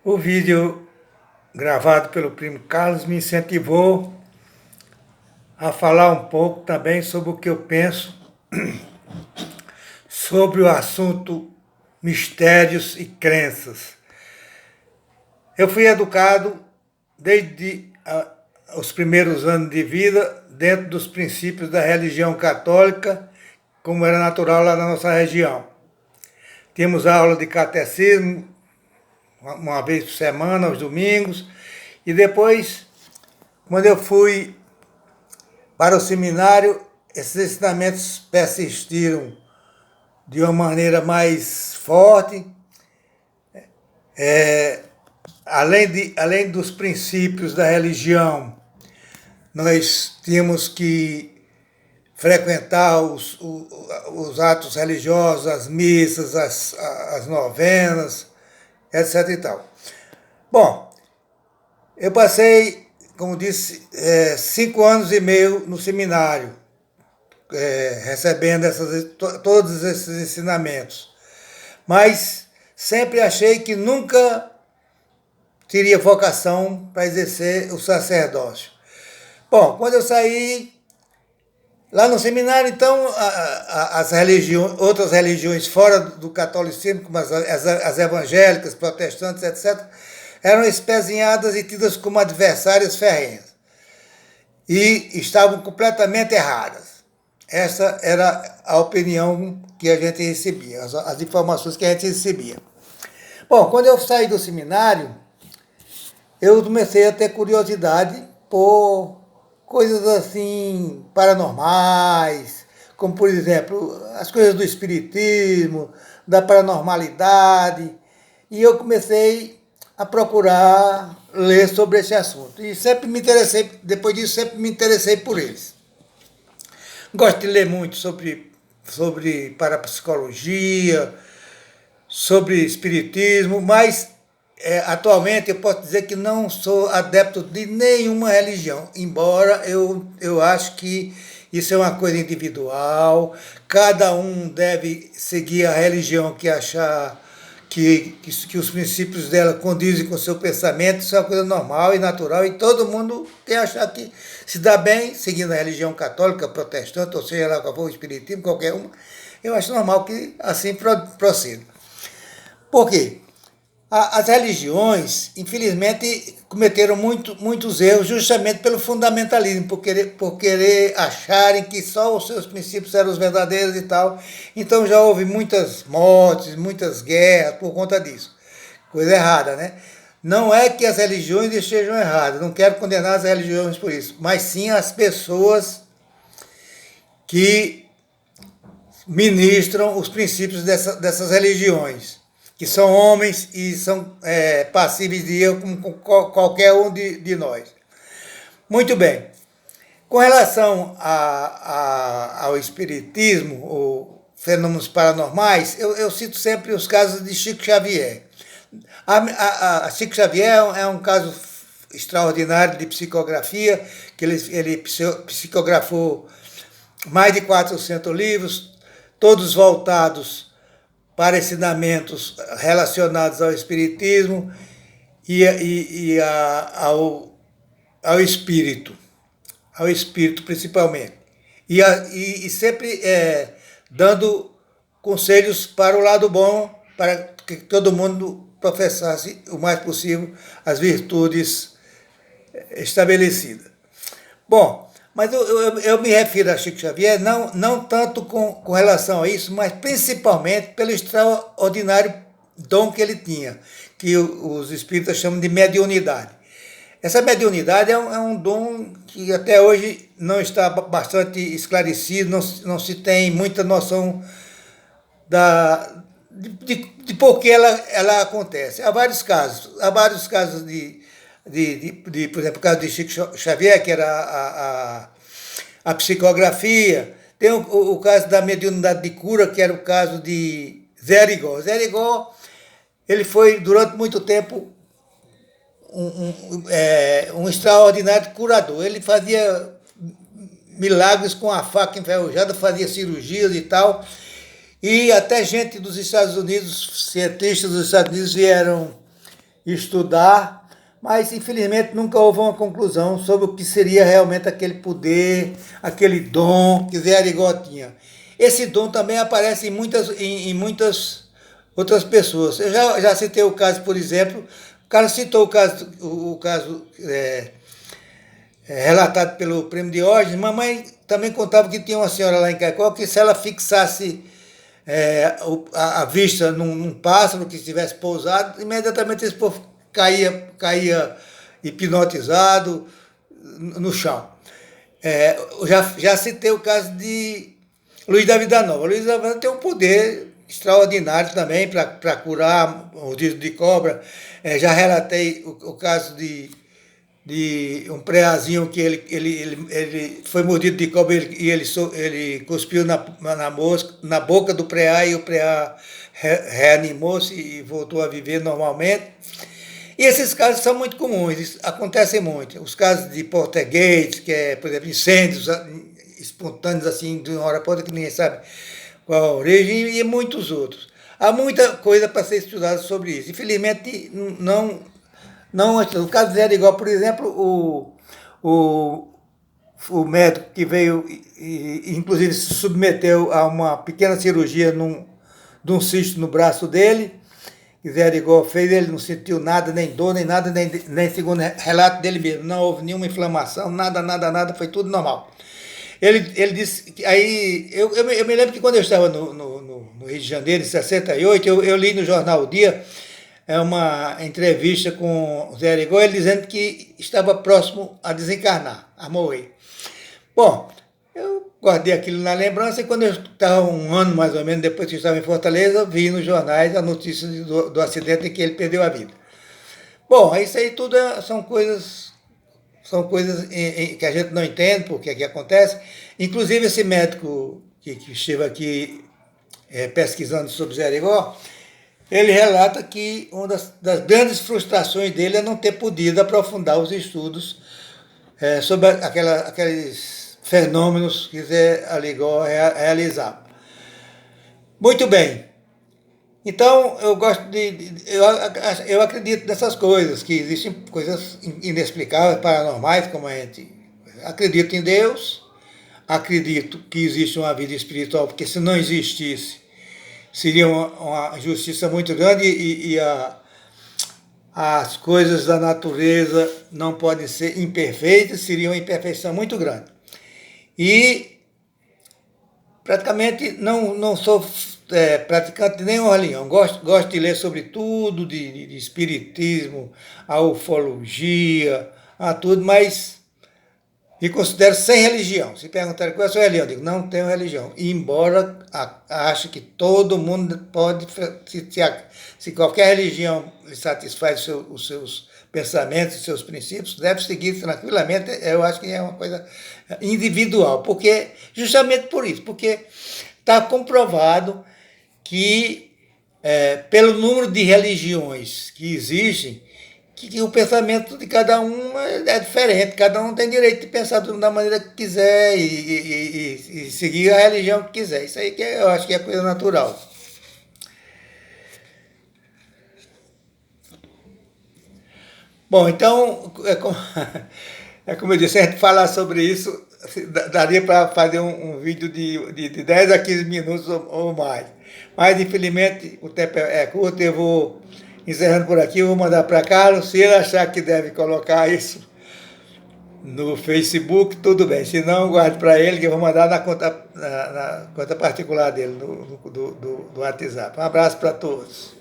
O vídeo gravado pelo primo Carlos me incentivou a falar um pouco também sobre o que eu penso sobre o assunto mistérios e crenças. Eu fui educado desde os primeiros anos de vida dentro dos princípios da religião católica, como era natural lá na nossa região. Tínhamos aula de catecismo uma vez por semana, aos domingos, e depois, quando eu fui para o seminário, esses ensinamentos persistiram de uma maneira mais forte. Além dos princípios da religião, nós tínhamos que frequentar os atos religiosos, as missas, as novenas, etc. e tal. Bom, eu passei, como disse, 5 anos e meio no seminário, recebendo todos esses ensinamentos. Mas sempre achei que nunca teria vocação para exercer o sacerdócio. Bom, quando eu saí lá no seminário, então, outras religiões fora do catolicismo, como as evangélicas, protestantes, etc., eram espezinhadas e tidas como adversárias ferrenhas. E estavam completamente erradas. Essa era a opinião que a gente recebia, as informações que a gente recebia. Bom, quando eu saí do seminário, eu comecei a ter curiosidade por coisas assim paranormais, como por exemplo as coisas do espiritismo, da paranormalidade, e eu comecei a procurar ler sobre esse assunto. E sempre me interessei, depois disso sempre me interessei por eles. Gosto de ler muito sobre parapsicologia, sobre espiritismo, mas atualmente eu posso dizer que não sou adepto de nenhuma religião, embora eu acho que isso é uma coisa individual, cada um deve seguir a religião que achar que os princípios dela condizem com o seu pensamento, isso é uma coisa normal e natural, e todo mundo tem que achar que se dá bem seguindo a religião católica, protestante, ou seja lá qual for o espiritismo, qualquer uma, eu acho normal que assim proceda. Por quê? As religiões, infelizmente, cometeram muitos erros justamente pelo fundamentalismo, por querer acharem que só os seus princípios eram os verdadeiros e tal. Então já houve muitas mortes, muitas guerras por conta disso. Coisa errada, né? Não é que as religiões estejam erradas, não quero condenar as religiões por isso, mas sim as pessoas que ministram os princípios dessas religiões, que são homens e são passíveis de erro como qualquer um de nós. Muito bem. Com relação ao espiritismo, ou fenômenos paranormais, eu cito sempre os casos de Chico Xavier. A Chico Xavier é um caso extraordinário de psicografia, que ele psicografou mais de 400 livros, todos voltados para ensinamentos relacionados ao espiritismo e ao espírito principalmente. E sempre dando conselhos para o lado bom, para que todo mundo professasse o mais possível as virtudes estabelecidas. Bom, mas eu me refiro a Chico Xavier não tanto com relação a isso, mas principalmente pelo extraordinário dom que ele tinha, que os espíritas chamam de mediunidade. Essa mediunidade é um dom que até hoje não está bastante esclarecido, não se tem muita noção de por que ela acontece. Há vários casos por exemplo, o caso de Chico Xavier, que era a psicografia. Tem o caso da mediunidade de cura, que era o caso de Zé Arigó. Zé Arigó, ele foi durante muito tempo um extraordinário curador. Ele fazia milagres com a faca enferrujada, fazia cirurgias e tal. E até gente dos Estados Unidos, cientistas dos Estados Unidos vieram estudar, mas infelizmente nunca houve uma conclusão sobre o que seria realmente aquele poder, aquele dom que Zé Arigó tinha. Esse dom também aparece em muitas outras pessoas. Eu já citei o caso, por exemplo, o cara citou o caso relatado pelo Prêmio Diógenes. Mamãe também contava que tinha uma senhora lá em Caicó que se ela fixasse a vista num pássaro que estivesse pousado, imediatamente esse povo caía hipnotizado no chão. Já citei o caso de Luiz da Vida Nova. Luiz da Vida Nova tem um poder extraordinário também para curar o dízimo de cobra. Já relatei o caso de um preazinho que ele foi mordido de cobra e ele cuspiu na boca do preá e o preá reanimou-se e voltou a viver normalmente. E esses casos são muito comuns, acontecem muito. Os casos de poltergeist, que é, por exemplo, incêndios espontâneos assim de uma hora para outra que ninguém sabe qual a origem, e muitos outros. Há muita coisa para ser estudada sobre isso. Infelizmente, não no caso de Zé Arigó, por exemplo, o médico que veio e inclusive se submeteu a uma pequena cirurgia de um cisto no braço dele, que Zé Arigó fez, ele não sentiu nada, nem dor, nem nada, nem segundo relato dele mesmo, não houve nenhuma inflamação, nada, foi tudo normal. Ele disse que aí, eu me lembro que quando eu estava no Rio de Janeiro, em 68, eu li no jornal O Dia, uma entrevista com o Zé Arigó, ele dizendo que estava próximo a desencarnar, a morrer. Bom, eu guardei aquilo na lembrança e quando eu estava um ano mais ou menos depois que eu estava em Fortaleza, vi nos jornais a notícia do acidente em que ele perdeu a vida. Bom, isso aí tudo são coisas que a gente não entende porque é que acontece. Inclusive esse médico que esteve aqui pesquisando sobre Zé Arigó, ele relata que uma das grandes frustrações dele é não ter podido aprofundar os estudos sobre aqueles fenômenos que Zé Arigó realizava. Muito bem. Então, eu acredito nessas coisas, que existem coisas inexplicáveis, paranormais, como a gente acredita em Deus, acredito que existe uma vida espiritual, porque se não existisse, seria uma justiça muito grande e as coisas da natureza não podem ser imperfeitas, seria uma imperfeição muito grande. E praticamente não sou praticante de nenhuma religião, gosto de ler sobre tudo, de espiritismo, a ufologia, a tudo, mas me considero sem religião. Se perguntarem qual é a sua religião, eu digo, não tenho religião. Embora ache que todo mundo pode, se qualquer religião lhe satisfaz os seus pensamentos, os seus princípios, deve seguir tranquilamente. Eu acho que é uma coisa individual, justamente por isso, porque está comprovado que, pelo número de religiões que existem, que o pensamento de cada um é diferente, cada um tem direito de pensar da maneira que quiser e seguir a religião que quiser. Isso aí que eu acho que é coisa natural. Bom, então, como eu disse, a gente falar sobre isso, daria para fazer um vídeo de 10 a 15 minutos ou mais. Mas, infelizmente, o tempo é curto, eu vou encerrando por aqui, eu vou mandar para Carlos. Se ele achar que deve colocar isso no Facebook, tudo bem. Se não, guarde para ele, que eu vou mandar na conta particular dele, do WhatsApp. Um abraço para todos.